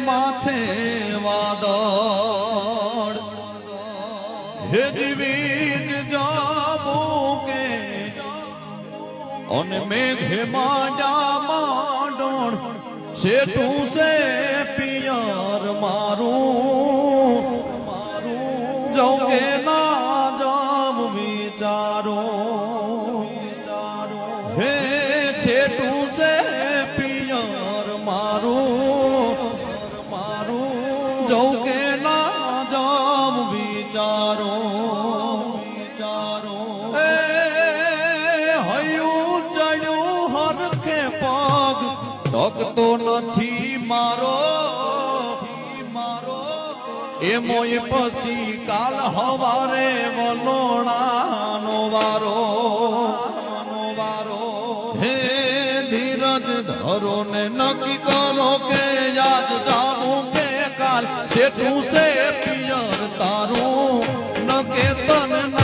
માથે વાદળ હે જીવીત જાબુ કે અને મેઘે માંડા માંડણ છેટું છે પિયર મારું જાઉં કે ના જામ વિચારો હે છેટું છે પિયર મારું જાઉં કે ના જામ વિચારો હે હયું ચડ્યું હરખે પગ ટકતો નથી મારો એ મોય પછી કાલ હવારે વલોણાનો વારો હે ધીરજ ધરો ને નક્કી કરો કે યાદ જાવું કે કાલ છેટું છે પિયર તારું ન કે તન